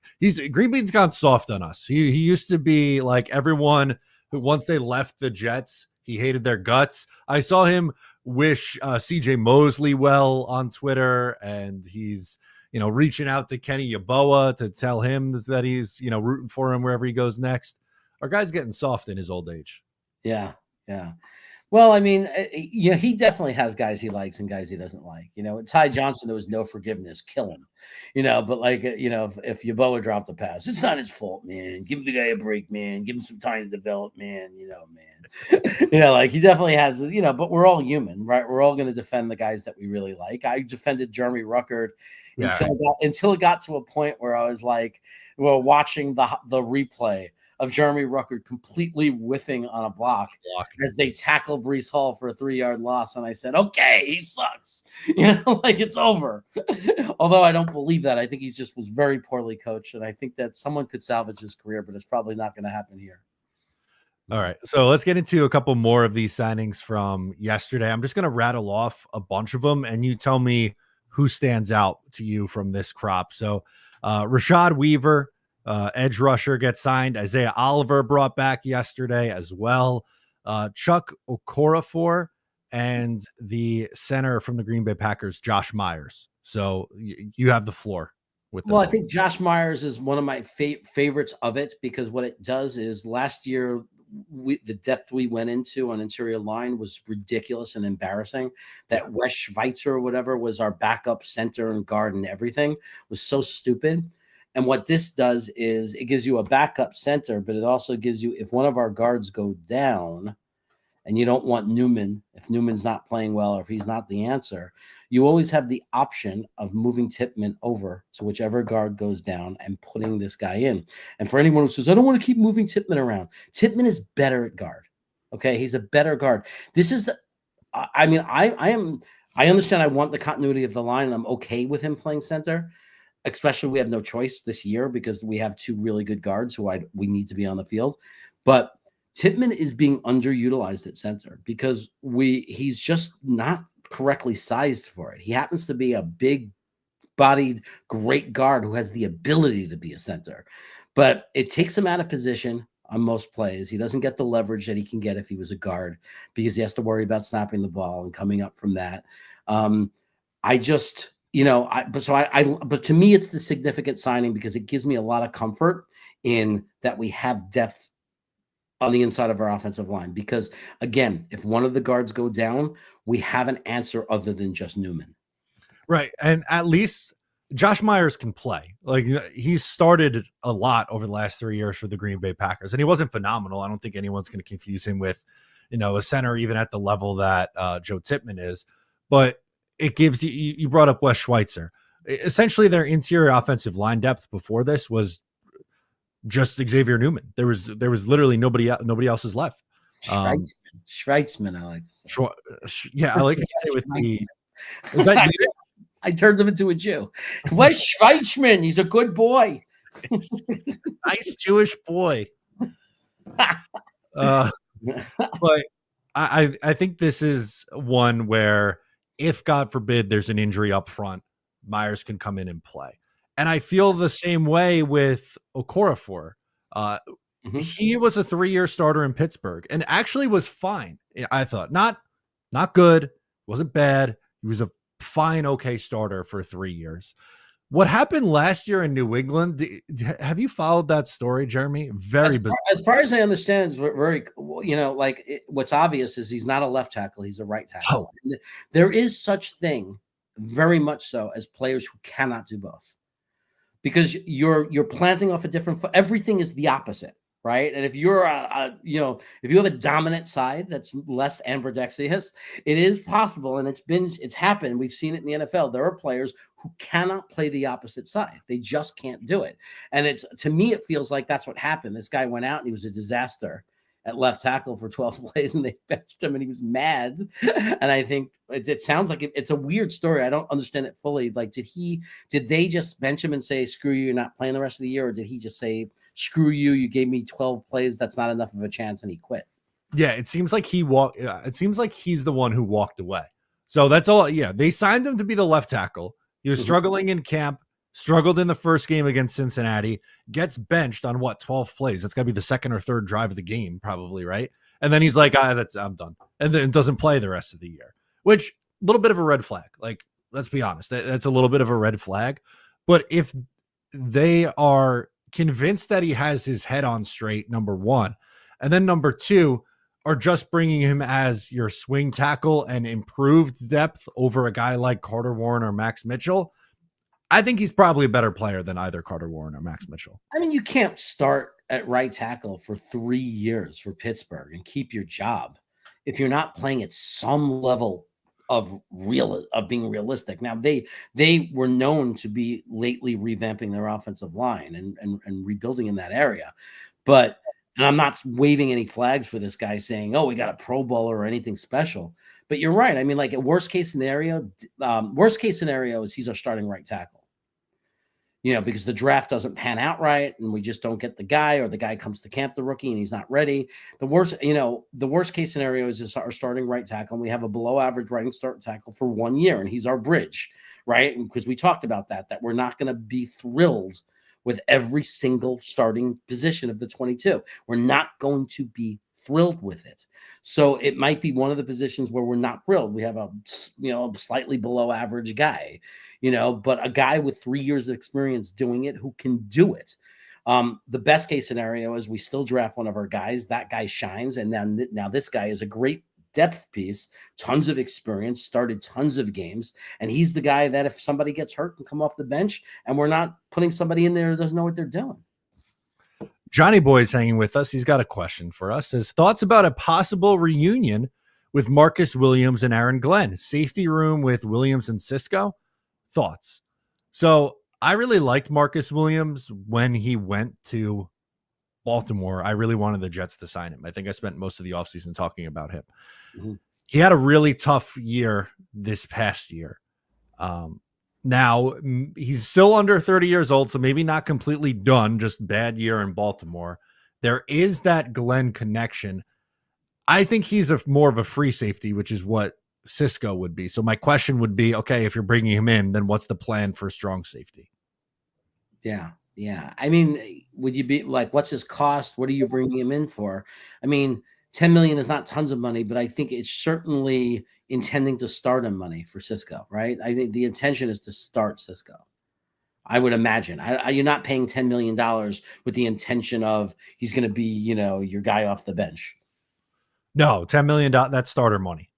Green Bean's gone soft on us. He used to be like everyone who, once they left the Jets, he hated their guts. I saw him wish CJ Mosley well on Twitter, and he's reaching out to Kenny Yeboah to tell him that he's rooting for him wherever he goes next. Our guy's getting soft in his old age. Yeah. Well, I mean, he definitely has guys he likes and guys he doesn't like. Ty Johnson, there was no forgiveness, kill him. But if Yeboah dropped the pass, it's not his fault, man. Give the guy a break, man. Give him some time to develop, man. Like he definitely has, but we're all human, right? We're all going to defend the guys that we really like. I defended Jeremy Ruckert until it got to a point where I was like, well, watching the replay of Jeremy Ruckert completely whiffing on a block as they tackle Breece Hall for a 3-yard loss. And I said, okay, he sucks. Like it's over. Although I don't believe that. I think he just was very poorly coached. And I think that someone could salvage his career, but it's probably not going to happen here. All right. So let's get into a couple more of these signings from yesterday. I'm just going to rattle off a bunch of them, and you tell me who stands out to you from this crop. So Rashad Weaver, edge rusher, gets signed. Isaiah Oliver brought back yesterday as well. Chuck Okorafor, and the center from the Green Bay Packers, Josh Myers. So you have the floor with this. Well, I think Josh Myers is one of my favorites of it, because what it does is last year, the depth we went into on interior line was ridiculous and embarrassing. That Wes Schweitzer or whatever was our backup center and guard and everything was so stupid. And what this does is it gives you a backup center, but it also gives you, if one of our guards go down and you don't want Newman, if Newman's not playing well or if he's not the answer, you always have the option of moving Tippmann over to whichever guard goes down and putting this guy in. And for anyone who says, I don't want to keep moving Tippmann around, Tippmann is better at guard. Okay, he's a better guard. This is the, I mean, I understand I want the continuity of the line, and I'm okay with him playing center, especially we have no choice this year because we have two really good guards who we need to be on the field. But Tippmann is being underutilized at center because he's just not correctly sized for it. He happens to be a big-bodied, great guard who has the ability to be a center. But it takes him out of position on most plays. He doesn't get the leverage that he can get if he was a guard because he has to worry about snapping the ball and coming up from that. I just, but to me, it's the significant signing because it gives me a lot of comfort in that we have depth on the inside of our offensive line. Because again, if one of the guards go down, we have an answer other than just Newman. Right. And at least Josh Myers can play. Like, he's started a lot over the last 3 years for the Green Bay Packers, and he wasn't phenomenal. I don't think anyone's going to confuse him with, a center even at the level that Joe Tippmann is. But it gives you brought up Wes Schweitzer. Essentially, their interior offensive line depth before this was just Xavier Newman. There was literally nobody else is left. Schweitzman, I like to say. Yeah, I like to say with the. Is that I turned him into a Jew. Wes Schweitzman, he's a good boy. Nice Jewish boy. But I think this is one where if, God forbid, there's an injury up front, Myers can come in and play. And I feel the same way with Okorafor. He was a 3-year starter in Pittsburgh and actually was fine. I thought not good, wasn't bad. He was a fine, okay starter for 3 years. What happened last year in New England? Have you followed that story, Jeremy? Very bizarre. As far as I understand, it's very, what's obvious is he's not a left tackle. He's a right tackle. Oh. There is such thing, very much so, as players who cannot do both. Because you're planting off a different foot. Everything is the opposite, right? And if you're if you have a dominant side that's less ambidextrous, it is possible, and it's happened. We've seen it in the NFL. There are players who cannot play the opposite side. They just can't do it. And to me, it feels like that's what happened. This guy went out and he was a disaster at left tackle for 12 plays, and they benched him, and he was mad. And I think it sounds like it's a weird story. I don't understand it fully. Like, did they just bench him and say, screw you, you're not playing the rest of the year? Or did he just say, screw you, you gave me 12 plays, that's not enough of a chance, and he quit? Yeah, it seems like it seems like he's the one who walked away. So that's all. Yeah, they signed him to be the left tackle. He was struggling in camp, struggled in the first game against Cincinnati, gets benched on 12 plays. That's got to be the second or third drive of the game, probably, right? And then he's like, I'm done. And then doesn't play the rest of the year, which a little bit of a red flag. Like, let's be honest, that's a little bit of a red flag. But if they are convinced that he has his head on straight, number one, and then number two, are just bringing him as your swing tackle and improved depth over a guy like Carter Warren or Max Mitchell, I think he's probably a better player than either Carter Warren or Max Mitchell. I mean, you can't start at right tackle for 3 years for Pittsburgh and keep your job if you're not playing at some level of being realistic. Now, they were known to be lately revamping their offensive line and rebuilding in that area. And I'm not waving any flags for this guy saying, oh, we got a Pro Bowler or anything special. But you're right. I mean, like, a worst case scenario is he's our starting right tackle. Because the draft doesn't pan out right, and we just don't get the guy, or the guy comes to camp, the rookie, and he's not ready. The worst case scenario is our starting right tackle, and we have a below average right start tackle for 1 year, and he's our bridge, right? Because we talked about that we're not going to be thrilled with every single starting position of the 22. We're not going to be thrilled with it. So it might be one of the positions where we're not thrilled. We have a slightly below average guy, but a guy with 3 years of experience doing it who can do it. The best case scenario is we still draft one of our guys. That guy shines. And now this guy is a great depth piece, tons of experience, started tons of games. And he's the guy that if somebody gets hurt can come off the bench, and we're not putting somebody in there who doesn't know what they're doing. Johnny Boy's hanging with us. He's got a question for us. His thoughts about a possible reunion with Marcus Williams and Aaron Glenn. Safety room with Williams and Cisco. Thoughts. So I really liked Marcus Williams when he went to Baltimore. I really wanted the Jets to sign him. I think I spent most of the offseason talking about him. Mm-hmm. He had a really tough year this past year. Now he's still under 30 years old, so maybe not completely done, just bad year in Baltimore. There is that Glenn connection. I think he's more of a free safety, which is what Cisco would be. So my question would be, okay, if you're bringing him in, then what's the plan for strong safety? Yeah. Yeah. I mean, would you be like, what's his cost? What are you bringing him in for? I mean, 10 million is not tons of money, but I think it's certainly intending to start him money for Cisco, right? I think the intention is to start Cisco. I would imagine. You're not paying $10 million with the intention of he's going to be, your guy off the bench. No, $10 million, that's starter money.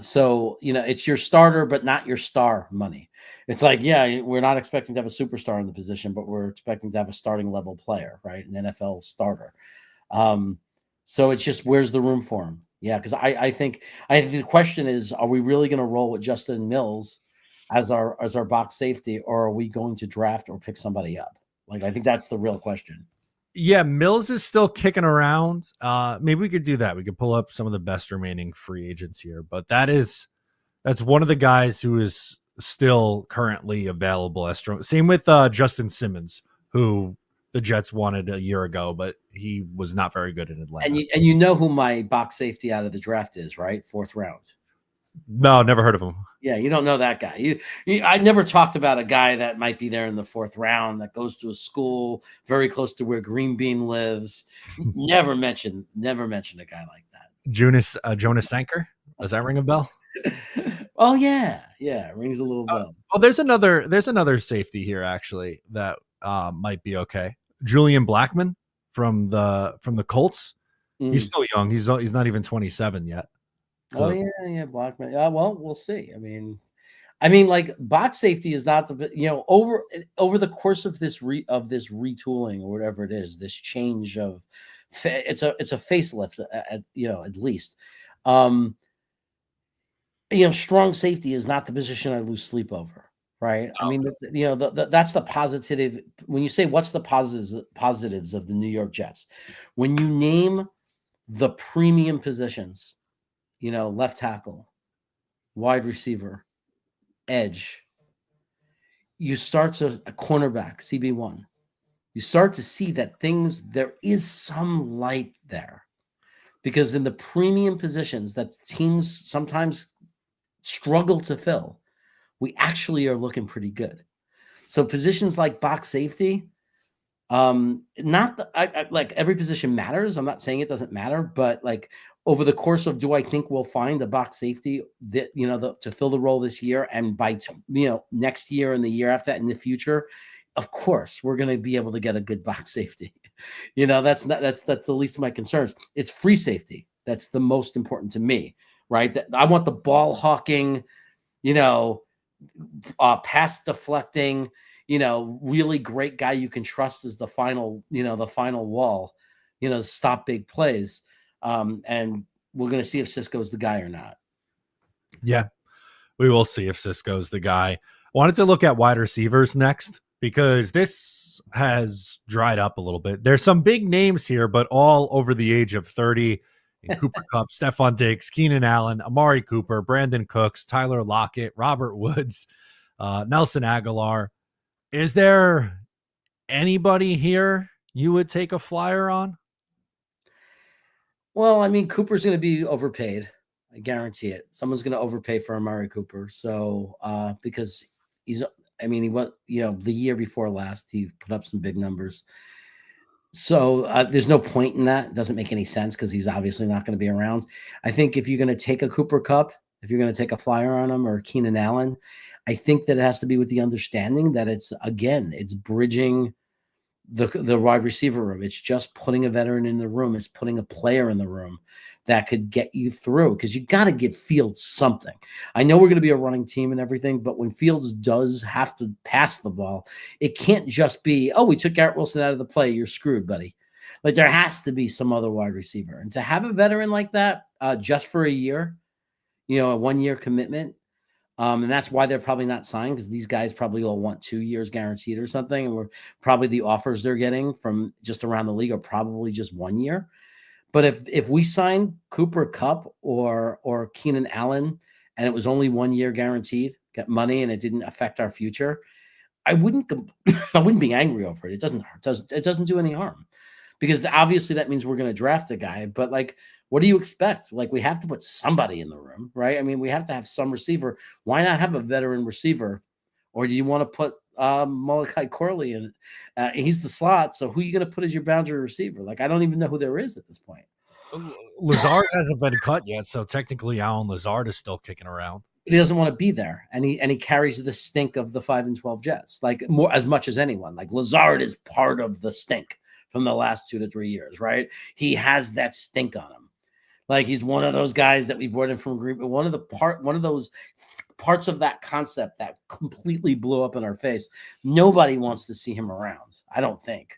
So, it's your starter, but not your star money. It's like, yeah, we're not expecting to have a superstar in the position, but we're expecting to have a starting level player, right? An NFL starter. So it's just, where's the room for him? Yeah, because I think the question is, are we really going to roll with Justin Mills as our box safety, or are we going to draft or pick somebody up? Like, I think that's the real question. Yeah, Mills is still kicking around. Maybe we could do that. We could pull up some of the best remaining free agents here, but that's one of the guys who is still currently available as strong. Same with Justin Simmons, who the Jets wanted a year ago, but he was not very good in Atlanta. And you know who my box safety out of the draft is, right? 4th round. No, never heard of him. Yeah, you don't know that guy. I never talked about a guy that might be there in the 4th round that goes to a school very close to where Green Bean lives. Never mentioned a guy like that. Jonas Sanker. Does that ring a bell? Oh yeah, it rings a little bell. There's another safety here actually that might be okay. Julian Blackmon from the Colts. He's still young. He's not even 27 yet. So, oh yeah, Blackmon. Well, we'll see. I mean, like, box safety is not the over the course of this retooling or whatever it is, this change of it's a facelift at least. Strong safety is not the position I lose sleep over. Right. I mean, that's the positive. When you say what's the positives of the New York Jets, when you name the premium positions, left tackle, wide receiver, edge, you start to a cornerback, CB1. You start to see that there is some light there, because in the premium positions that teams sometimes struggle to fill, we actually are looking pretty good. So positions like box safety, like every position matters. I'm not saying it doesn't matter, but like over the course of, do I think we'll find a box safety that, to fill the role this year, and by, next year and the year after that in the future, of course, we're going to be able to get a good box safety. That's the least of my concerns. It's free safety. That's the most important to me, right? I want the ball hawking, pass deflecting, really great guy you can trust as the final wall, stop big plays. And we're going to see if Cisco's the guy or not. Yeah, we will see if Cisco's the guy. I wanted to look at wide receivers next, because this has dried up a little bit. There's some big names here, but all over the age of 30. Cooper Kupp, Stephon Diggs, Keenan Allen, Amari Cooper, Brandon Cooks, Tyler Lockett, Robert Woods, Nelson Aguilar. Is there anybody here you would take a flyer on? Well, I mean, Cooper's going to be overpaid. I guarantee it. Someone's going to overpay for Amari Cooper. So, because he went, the year before last, he put up some big numbers. So there's no point in that. It doesn't make any sense, because he's obviously not going to be around. I think if you're going to take a Cooper Kupp, if you're going to take a flyer on him, or Keenan Allen, I think that it has to be with the understanding that it's bridging the wide receiver room. It's just putting a veteran in the room. It's putting a player in the room that could get you through, because you got to give Fields something. I know we're going to be a running team and everything, but when Fields does have to pass the ball, it can't just be, oh, we took Garrett Wilson out of the play, you're screwed, buddy. Like there has to be some other wide receiver, and to have a veteran like that just for a year, a 1-year commitment. And that's why they're probably not signed, because these guys probably all want 2 years guaranteed or something. And we're probably the offers they're getting from just around the league are probably just 1 year. But if we signed Cooper Kupp or Keenan Allen and it was only 1 year guaranteed, get money, and it didn't affect our future, I wouldn't be angry over it. It doesn't do any harm, because obviously that means we're going to draft the guy. But like, what do you expect? Like, we have to put somebody in the room, right? I mean, we have to have some receiver. Why not have a veteran receiver? Or do you want to put Malachi Corley in? He's the slot, so who are you going to put as your boundary receiver? Like, I don't even know who there is at this point. Lazard hasn't been cut yet, so technically Allen Lazard is still kicking around. But he doesn't want to be there, and he carries the stink of the 5-12 Jets, like as much as anyone. Like Lazard is part of the stink from the last 2 to 3 years, right? He has that stink on him. Like he's one of those guys that we brought in from Green, one of those parts of that concept that completely blew up in our face. Nobody wants to see him around, I don't think.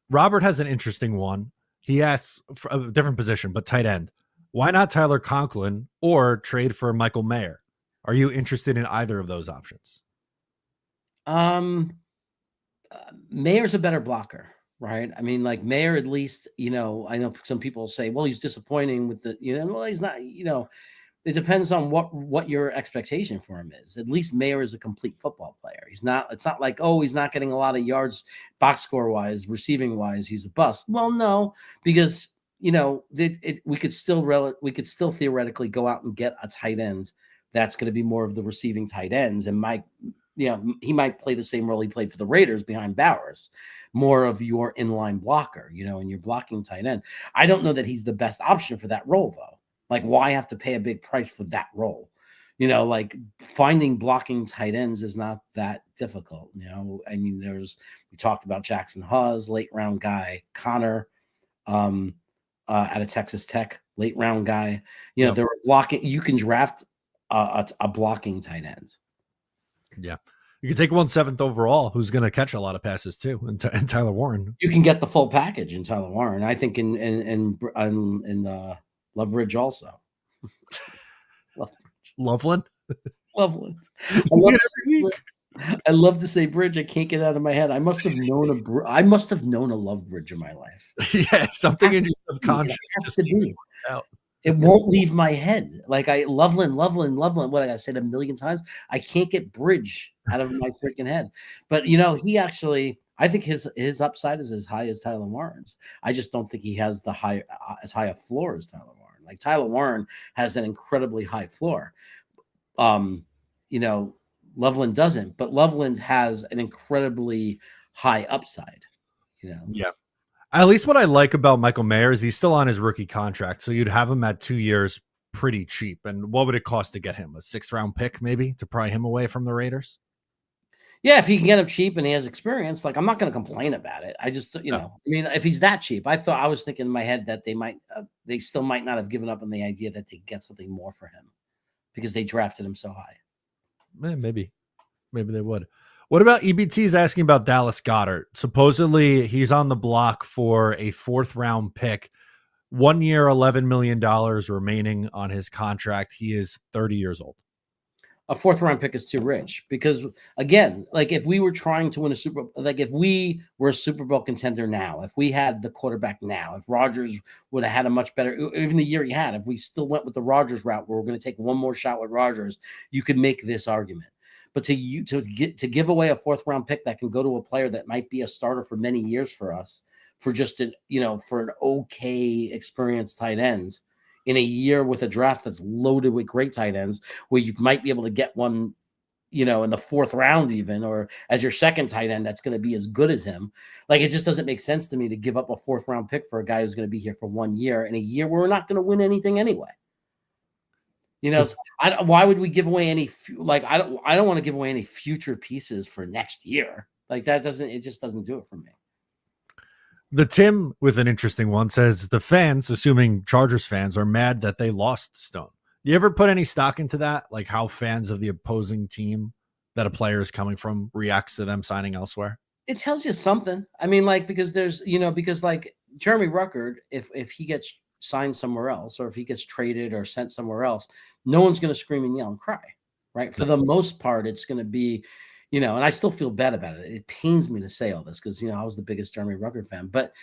Robert has an interesting one. He asks for a different position, but tight end. Why not Tyler Conklin or trade for Michael Mayer? Are you interested in either of those options? Mayer's a better blocker, right? I mean, like Mayer, at least, I know some people say, well, he's disappointing with the, well, he's not, it depends on what your expectation for him is. At least Mayer is a complete football player. It's not like, oh, he's not getting a lot of yards box score wise, receiving wise, he's a bust. Well, no, because we could still theoretically go out and get a tight end that's going to be more of the receiving tight ends, and he might play the same role he played for the Raiders behind Bowers, more of your inline blocker, and your blocking tight end. I don't know that he's the best option for that role, though. Like, why have to pay a big price for that role? Like finding blocking tight ends is not that difficult. I mean, we talked about Jackson Hawes, late round guy, Connor, out of Texas Tech, late round guy. There are blocking. You can draft a blocking tight end. Yeah. You can take 1/7 overall, who's going to catch a lot of passes too, and Tyler Warren. You can get the full package in Tyler Warren. I think in Lovebridge also. Loveland. I love to say Bridge. I can't get it out of my head. I must have known a Lovebridge in my life. Yeah, something in your subconscious. It has to be. It won't leave my head. Like Loveland. What I said a million times. I can't get Bridge out of my freaking head. But he actually, I think his upside is as high as Tyler Warren's. I just don't think he has as high a floor as Tyler Warren. Like Tyler Warren has an incredibly high floor. Loveland doesn't, but Loveland has an incredibly high upside. Yeah. At least what I like about Michael Mayer is he's still on his rookie contract. So you'd have him at 2 years pretty cheap. And what would it cost to get him? A 6th round pick, maybe, to pry him away from the Raiders? Yeah, if he can get him cheap and he has experience, like I'm not going to complain about it. I just, I mean, if he's that cheap, I was thinking in my head that they still might not have given up on the idea that they get something more for him because they drafted him so high. Maybe they would. What about EBT's asking about Dallas Goedert? Supposedly he's on the block for a 4th round pick, 1 year, $11 million remaining on his contract. He is 30 years old. A 4th round pick is too rich because, again, like if we were trying to win if we were a Super Bowl contender now, if we had the quarterback now, if Rodgers would have had a much better, even the year he had, if we still went with the Rodgers route where we're going to take one more shot with Rodgers, you could make this argument. But to give away a 4th round pick that can go to a player that might be a starter for many years for us, for just for an okay experienced tight ends, in a year with a draft that's loaded with great tight ends, where you might be able to get one, in the 4th round even, or as your second tight end that's going to be as good as him. Like, it just doesn't make sense to me to give up a 4th round pick for a guy who's going to be here for 1 year, in a year where we're not going to win anything anyway. Why would we give away any? Like, I don't want to give away any future pieces for next year. Like, it just doesn't do it for me. The Tim with an interesting one says the fans, assuming Chargers fans, are mad that they lost Stone. Do you ever put any stock into that? Like how fans of the opposing team that a player is coming from reacts to them signing elsewhere? It tells you something. I mean, like, because there's, because like Jeremy Ruckert, if he gets signed somewhere else, or if he gets traded or sent somewhere else, no one's going to scream and yell and cry, right? For the most part, it's going to be, and I still feel bad about it. It pains me to say all this because I was the biggest Jeremy Ruckert fan, but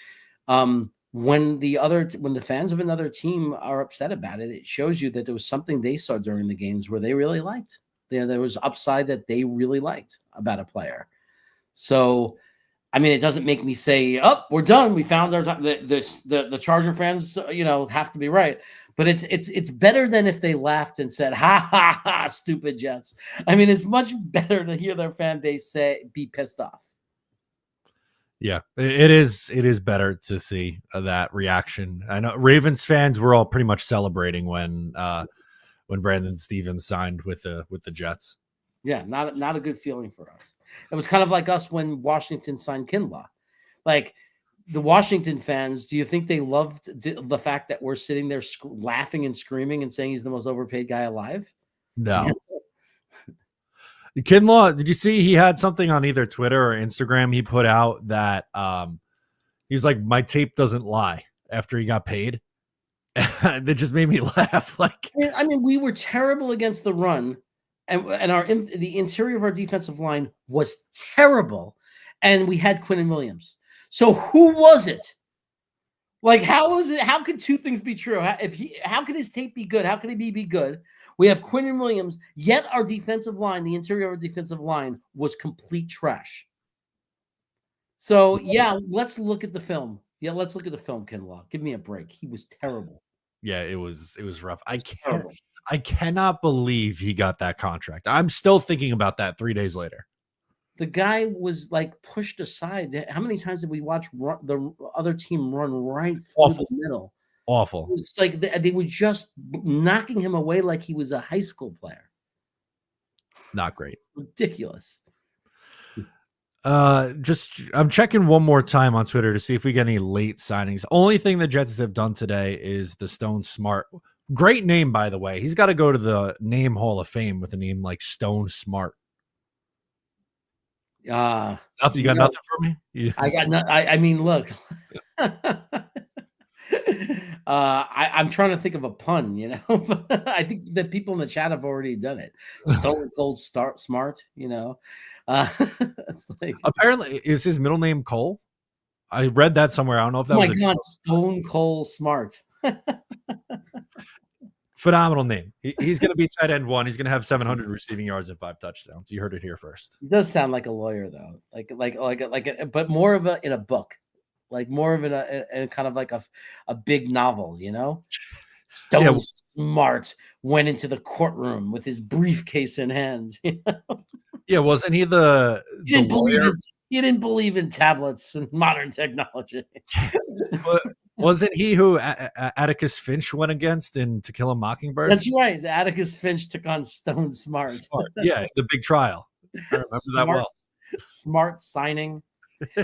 when the fans of another team are upset about it, it shows you that there was something they saw during the games where they really liked. There was upside that they really liked about a player. So, I mean, it doesn't make me say, "Oh, we're done. We found our time." The Charger fans, have to be right. But it's better than if they laughed and said, "Ha ha ha, stupid Jets." I mean, it's much better to hear their fan base be pissed off. Yeah, it is better to see that reaction. I know Ravens fans were all pretty much celebrating when Brandon Stevens signed with the Jets. Yeah, not a good feeling for us. It was kind of like us when Washington signed 𝐒𝐞𝐞. Like the Washington fans, do you think they loved the fact that we're sitting there laughing and screaming and saying he's the most overpaid guy alive? No. 𝐒𝐞𝐞𝐫, did you see he had something on either Twitter or Instagram? He put out that he's like, my tape doesn't lie after he got paid. That just made me laugh. Like, I mean, we were terrible against the run. And the interior of our defensive line was terrible, and we had Quinnen Williams. So who was it? Like, how was it? How could two things be true? How could his tape be good? How could he be good? We have Quinnen Williams, yet our defensive line, the interior of our defensive line, was complete trash. So yeah, let's look at the film. Yeah, let's look at the film, 𝐒𝐞𝐞𝐫. Give me a break. He was terrible. Yeah, it was rough. I cannot believe he got that contract. I'm still thinking about that 3 days later. The guy was like pushed aside. How many times did we watch the other team run right through the middle? Awful. It was like they were just knocking him away like he was a high school player. Not great. Ridiculous. I'm checking one more time on Twitter to see if we get any late signings. Only thing the Jets have done today is the Stone Smartt. Great name, by the way. He's got to go to the Name Hall of Fame with a name like Stone Smartt. Nothing. You got nothing for me? Yeah. I got nothing. I mean, look. I'm trying to think of a pun, but I think that people in the chat have already done it. Stone Cold Smart, It's like, apparently, is his middle name Cole? I read that somewhere. I don't know if that was. Oh my God, Stone Cold Smart. Phenomenal name. He's going to be tight end 1. He's going to have 700 receiving yards and 5 touchdowns. You heard it here first. He does sound like a lawyer, though, but more of in a book, like more of in a kind of like a big novel, Stone Smartt went into the courtroom with his briefcase in hand. Yeah, wasn't he the lawyer? He didn't believe in tablets and modern technology. Wasn't he who Atticus Finch went against in To Kill a Mockingbird? That's right. Atticus Finch took on Stone Smartt. Yeah, the big trial. I remember that well. Smart signing.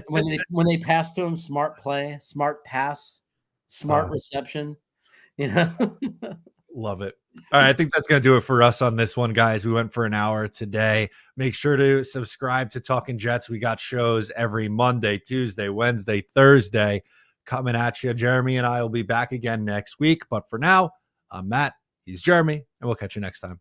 When they pass to him, smart play, smart pass, smart reception. Love it. All right, I think that's going to do it for us on this one, guys. We went for an hour today. Make sure to subscribe to Talkin' Jets. We got shows every Monday, Tuesday, Wednesday, Thursday coming at you. Jeremy and I will be back again next week. But for now, I'm Matt. He's Jeremy, and we'll catch you next time.